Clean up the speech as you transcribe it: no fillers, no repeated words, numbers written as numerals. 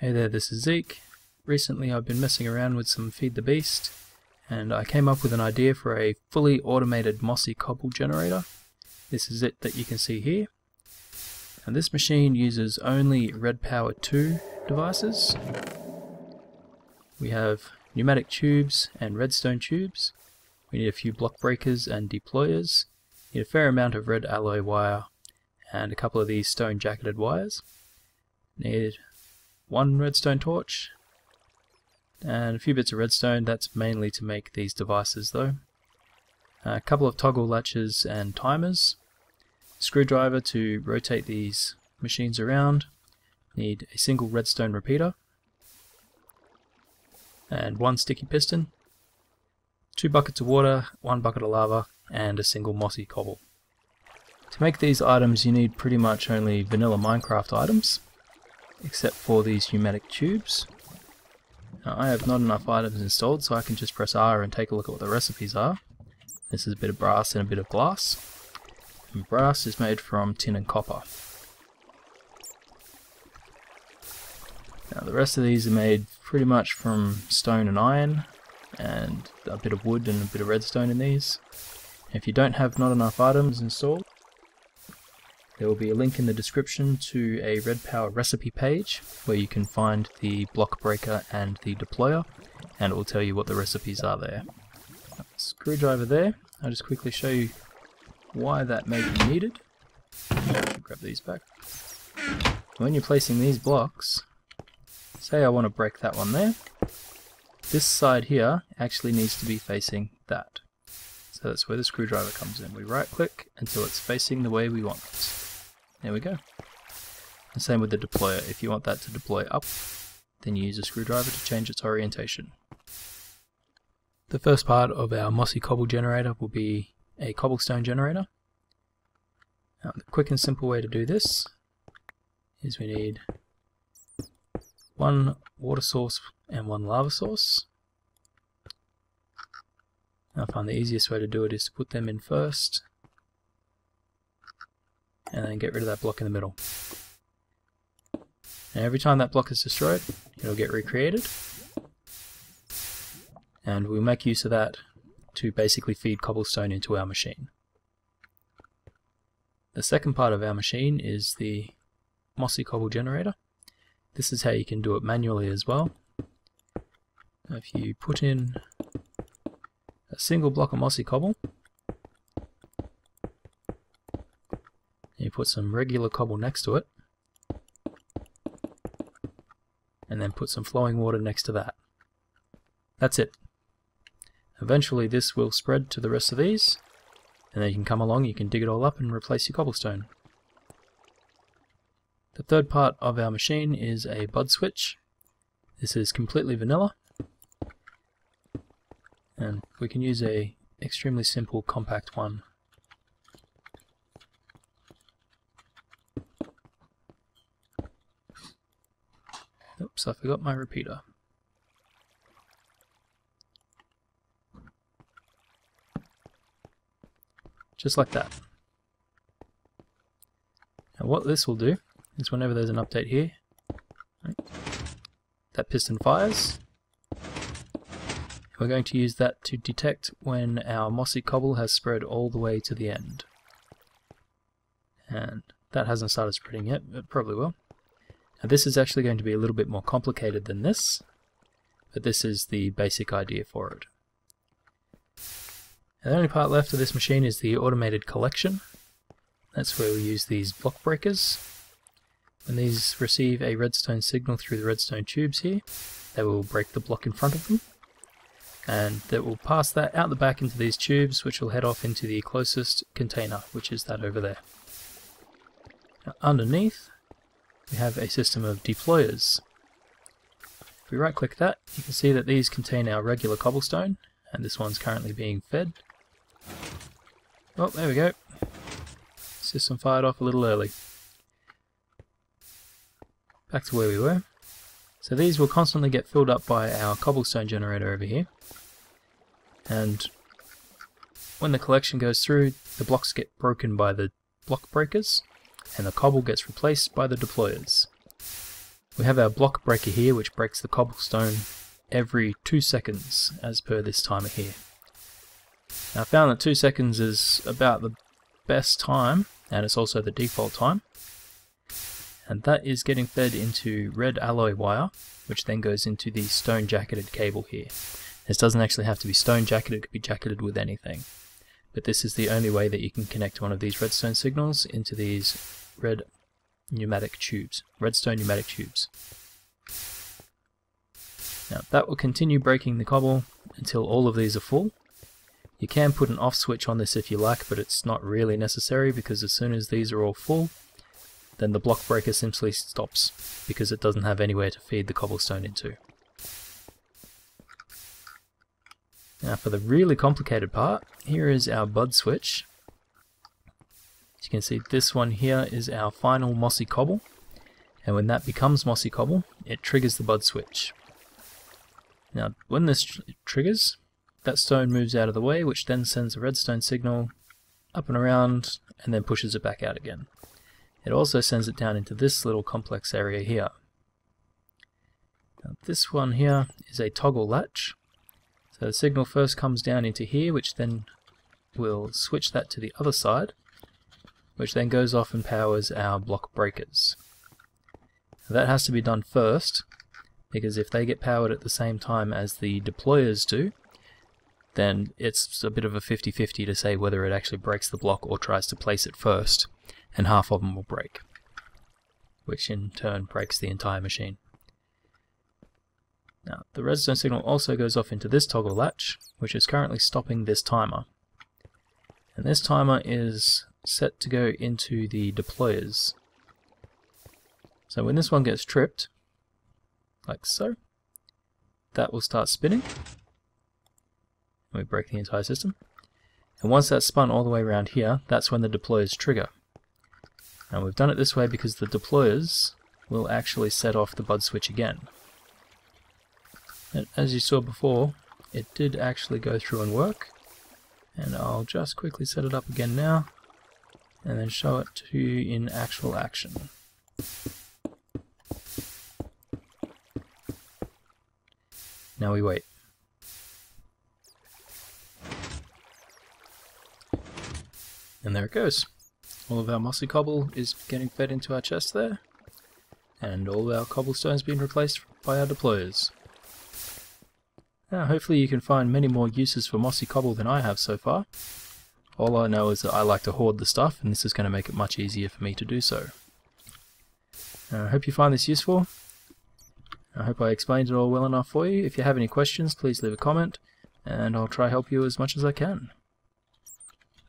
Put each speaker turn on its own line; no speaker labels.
Hey there, this is Zeke. Recently I've been messing around with some Feed the Beast, and I came up with an idea for a fully automated Mossy Cobble generator. This is it that you can see here. And this machine uses only Red Power 2 devices. We have pneumatic tubes and redstone tubes. We need a few block breakers and deployers. We need a fair amount of red alloy wire and a couple of these stone jacketed wires. Need one redstone torch and a few bits of redstone. That's mainly to make these devices though. A couple of toggle latches and timers. Screwdriver to rotate these machines around. Need a single redstone repeater and one sticky piston, 2 buckets of water, 1 bucket of lava, and a single mossy cobble. To make these items you need pretty much only vanilla Minecraft items, except for these pneumatic tubes. Now, I have not enough items installed, so I can just press R and take a look at what the recipes are. This is a bit of brass and a bit of glass. And brass is made from tin and copper. Now the rest of these are made pretty much from stone and iron, and a bit of wood and a bit of redstone in these. If you don't have not enough items installed, there will be a link in the description to a Red Power recipe page where you can find the block breaker and the deployer, and it will tell you what the recipes are there. Screwdriver there. I'll just quickly show you why that may be needed. Grab these back. When you're placing these blocks, say I want to break that one there, this side here actually needs to be facing that. So that's where the screwdriver comes in. We right click until it's facing the way we want it. There we go. The same with the deployer. If you want that to deploy up, then you use a screwdriver to change its orientation. The first part of our Mossy Cobble generator will be a Cobblestone generator. Now, the quick and simple way to do this is we need one water source and one lava source. I find the easiest way to do it is to put them in first and then get rid of that block in the middle. And every time that block is destroyed, it'll get recreated, and we'll make use of that to basically feed cobblestone into our machine. The second part of our machine is the Mossy Cobble generator. This is how you can do it manually as well. If you put in a single block of Mossy Cobble, you put some regular cobble next to it, and then put some flowing water next to that. That's it. Eventually this will spread to the rest of these, and then you can come along, you can dig it all up and replace your cobblestone. The third part of our machine is a BUD switch. This is completely vanilla, and we can use a extremely simple compact one. Oops, I forgot my repeater. Just like that. Now what this will do is whenever there's an update here, right, that piston fires. We're going to use that to detect when our Mossy Cobble has spread all the way to the end. And that hasn't started spreading yet, it probably will. Now this is actually going to be a little bit more complicated than this, but this is the basic idea for it. And the only part left of this machine is the automated collection. That's where we use these block breakers. When these receive a redstone signal through the redstone tubes here, they will break the block in front of them, and that will pass that out the back into these tubes, which will head off into the closest container, which is that over there. Now, underneath we have a system of deployers. If we right click that, you can see that these contain our regular cobblestone, and this one's currently being fed. Oh, there we go. System fired off a little early. Back to where we were. So these will constantly get filled up by our cobblestone generator over here, and when the collection goes through, the blocks get broken by the block breakers and the cobble gets replaced by the deployers. We have our block breaker here, which breaks the cobblestone every 2 seconds as per this timer here. Now I found that 2 seconds is about the best time, and it's also the default time. And that is getting fed into red alloy wire, which then goes into the stone jacketed cable here. This doesn't actually have to be stone jacketed, it could be jacketed with anything. But this is the only way that you can connect one of these redstone signals into these redstone pneumatic tubes. Now that will continue breaking the cobble until all of these are full. You can put an off switch on this if you like, but it's not really necessary, because as soon as these are all full, then the block breaker simply stops, because it doesn't have anywhere to feed the cobblestone into. Now for the really complicated part, here is our BUD switch. As you can see, this one here is our final Mossy Cobble, and when that becomes Mossy Cobble, it triggers the BUD switch. Now when this triggers, that stone moves out of the way, which then sends a redstone signal up and around, and then pushes it back out again. It also sends it down into this little complex area here. Now this one here is a toggle latch. So the signal first comes down into here, which then will switch that to the other side, which then goes off and powers our block breakers. Now that has to be done first, because if they get powered at the same time as the deployers do, then it's a bit of a 50-50 to say whether it actually breaks the block or tries to place it first, and half of them will break, which in turn breaks the entire machine. Now the redstone signal also goes off into this toggle latch, which is currently stopping this timer. And this timer is set to go into the deployers. So when this one gets tripped, like so, that will start spinning. We break the entire system. And once that's spun all the way around here, that's when the deployers trigger. And we've done it this way because the deployers will actually set off the BUD switch again. And as you saw before, it did actually go through and work. And I'll just quickly set it up again now, and then show it to you in actual action. Now we wait. And there it goes. All of our Mossy Cobble is getting fed into our chest there, and all of our cobblestone's been replaced by our deployers. Now hopefully you can find many more uses for Mossy Cobble than I have so far. All I know is that I like to hoard the stuff, and this is going to make it much easier for me to do so. I hope you find this useful. I hope I explained it all well enough for you. If you have any questions, please leave a comment, and I'll try to help you as much as I can.